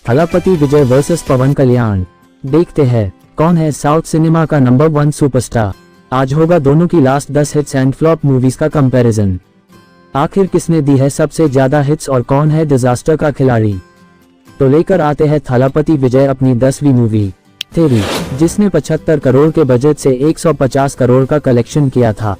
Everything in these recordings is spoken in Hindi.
थलापति विजय वर्सेस पवन कल्याण। देखते हैं कौन है साउथ सिनेमा का नंबर 1 सुपरस्टार। आज होगा दोनों की last 10 hits and flop movies का कंपैरिजन। आखिर किसने दी है सबसे ज्यादा हिट्स और कौन है डिजास्टर का खिलाड़ी। तो लेकर आते हैं थलापति विजय अपनी 10वीं मूवी थेरी, जिसने 75 करोड़ के बजट से 150 करोड़ का कलेक्शन किया था,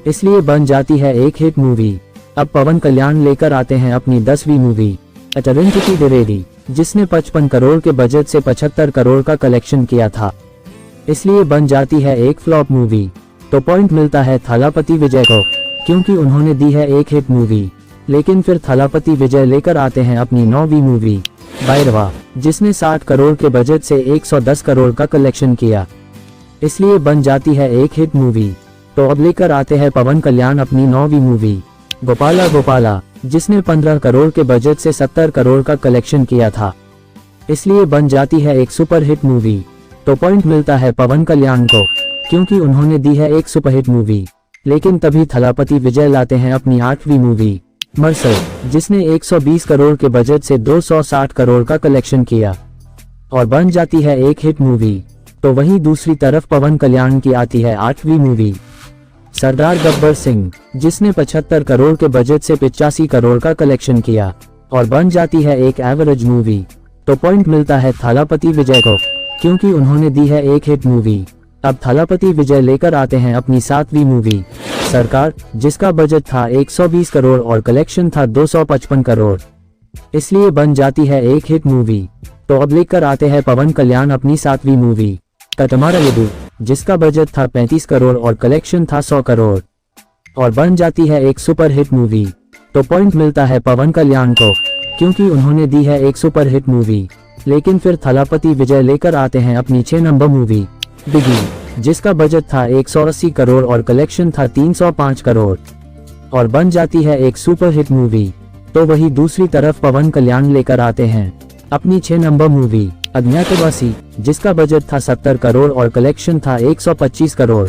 इसलिए बन जाती है एक हिट मूवी। अब पवन कल्याण लेकर आते हैं अपनी 10वीं मूवी एटर्निटी डिरेडी, जिसने 55 करोड़ के बजट से 75 करोड़ का कलेक्शन किया था, इसलिए बन जाती है एक फ्लॉप मूवी। तो पॉइंट मिलता है थलापति विजय को, क्योंकि उन्होंने दी है एक हिट मूवी। लेकिन फिर थलापति विजय लेकर आते हैं अपनी 9वीं मूवी भैरवा, जिसने 60 करोड़ के बजट से 110 करोड़ का कलेक्शन किया, इसलिए बन जाती है एक हिट मूवी। तो अब लेकर आते हैं पवन कल्याण अपनी 9वीं मूवी गोपाला गोपाला, जिसने 15 करोड़ के बजट से 70 करोड़ का कलेक्शन किया था, इसलिए बन जाती है एक सुपरहिट मूवी। तो पॉइंट मिलता है पवन कल्याण को, क्योंकि उन्होंने दी है एक सुपरहिट मूवी। लेकिन तभी थलापति विजय लाते हैं अपनी 8वीं मूवी मर्सल, जिसने 120 करोड़ के बजट से 260 करोड़ का कलेक्शन किया और बन जाती है एक हिट मूवी। तो वहीं दूसरी तरफ पवन कल्याण की आती है 8वीं मूवी सरदार गब्बर सिंह, जिसने 75 करोड़ के बजट से 85 करोड़ का कलेक्शन किया और बन जाती है एक एवरेज मूवी। तो पॉइंट मिलता है थलापति विजय को, क्योंकि उन्होंने दी है एक हिट मूवी। अब थलापति विजय लेकर आते हैं अपनी 7वीं मूवी सरकार, जिसका बजट था 120 करोड़ और कलेक्शन था 255 करोड़, इसलिए बन जाती है एक हिट मूवी। तो अब लेकर आते हैं पवन कल्याण अपनी 7वीं मूवी कटमारा यदु, जिसका बजट था 35 करोड़ और कलेक्शन था 100 करोड़ और बन जाती है एक सुपरहिट मूवी। तो पॉइंट मिलता है पवन कल्याण को, क्योंकि उन्होंने दी है एक सुपरहिट मूवी। लेकिन फिर थलापति विजय लेकर आते हैं अपनी 6 नंबर मूवी बिगी, जिसका बजट था 180 करोड़ और कलेक्शन था 305 करोड़ और बन जाती है एक सुपरहिट मूवी। तो वही दूसरी तरफ पवन कल्याण लेकर आते हैं अपनी 6 नंबर मूवी अज्ञातवासी, जिसका बजट था 70 करोड़ और कलेक्शन था 125 करोड़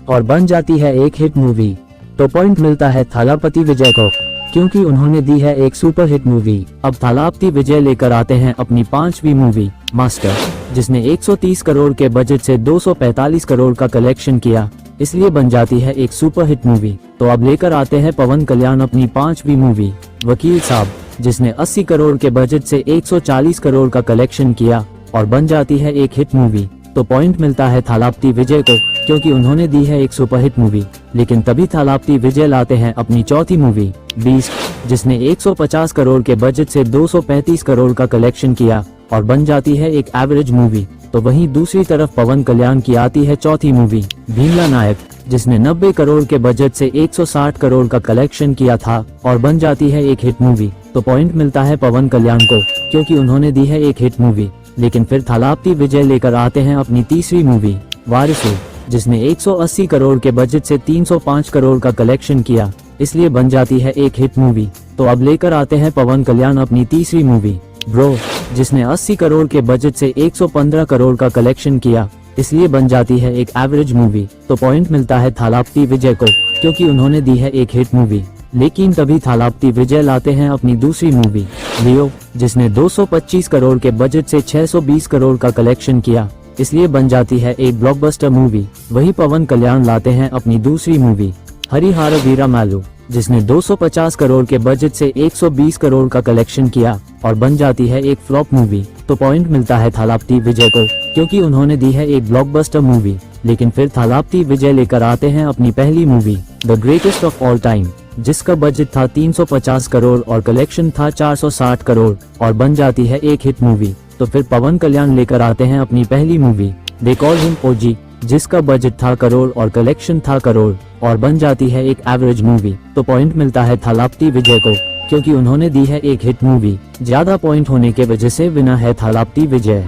और बन जाती है एक हिट मूवी। तो पॉइंट मिलता है थलापति विजय को, क्योंकि उन्होंने दी है एक सुपरहिट मूवी। अब थलापति विजय लेकर आते हैं अपनी 5वीं मूवी मास्टर, जिसने 130 करोड़ के बजट से 245 करोड़ का कलेक्शन किया, इसलिए बन जाती है एक सुपरहिट मूवी। तो अब लेकर आते हैं पवन कल्याण अपनी 5वीं मूवी वकील साहब, जिसने 80 करोड़ के बजट से 140 करोड़ का कलेक्शन किया और बन जाती है एक हिट मूवी। तो पॉइंट मिलता है थलापति विजय को, क्योंकि उन्होंने दी है एक सुपरहिट मूवी। लेकिन तभी थलापति विजय लाते हैं अपनी 4थी मूवी बीस्ट, जिसने 150 करोड़ के बजट से 235 करोड़ का कलेक्शन किया और बन जाती है एक एवरेज मूवी। तो वहीं दूसरी तरफ पवन कल्याण की आती है 4थी मूवी भीमला नायक, जिसने 90 करोड़ के बजट से 160 करोड़ का कलेक्शन किया था और बन जाती है एक हिट मूवी। तो पॉइंट मिलता है पवन कल्याण को, क्योंकि उन्होंने दी है एक हिट मूवी। लेकिन फिर थलापति विजय लेकर आते हैं अपनी 3री मूवी वारिसु, जिसने 180 करोड़ के बजट से 305 करोड़ का कलेक्शन किया, इसलिए बन जाती है एक हिट मूवी। तो अब लेकर आते हैं पवन कल्याण अपनी 3री मूवी ब्रो, जिसने 80 करोड़ के बजट से 115 करोड़ का कलेक्शन किया, इसलिए बन जाती है एक एवरेज मूवी। तो पॉइंट मिलता है थलापति विजय को, क्योंकि उन्होंने दी है एक हिट मूवी। लेकिन तभी थलापति विजय लाते हैं अपनी दूसरी मूवी लियो, जिसने 225 करोड़ के बजट से 620 करोड़ का कलेक्शन किया, इसलिए बन जाती है एक ब्लॉकबस्टर मूवी। वही पवन कल्याण लाते हैं अपनी दूसरी मूवी हरिहर वीरामलु, जिसने 250 करोड़ के बजट से 120 करोड़ का कलेक्शन किया और बन जाती है एक फ्लॉप मूवी। तो पॉइंट मिलता है थलापति विजय को, क्योंकि उन्होंने दी है एक ब्लॉकबस्टर मूवी। लेकिन फिर थलापति विजय लेकर आते हैं अपनी पहली movie the greatest of all time, जिसका बजट था 350 करोड़ और कलेक्शन था 460 करोड़ और बन जाती है एक हिट मूवी। तो फिर पवन कल्याण लेकर आते हैं अपनी पहली मूवी दे कॉल हिम ओजी, जिसका बजट था करोड़ और कलेक्शन था करोड़ और बन जाती है एक एवरेज मूवी। तो पॉइंट मिलता है थलापति विजय को, क्योंकि उन्होंने दी है एक हिट मूवी। ज्यादा पॉइंट होने के वजह से विनर है थलापति विजय।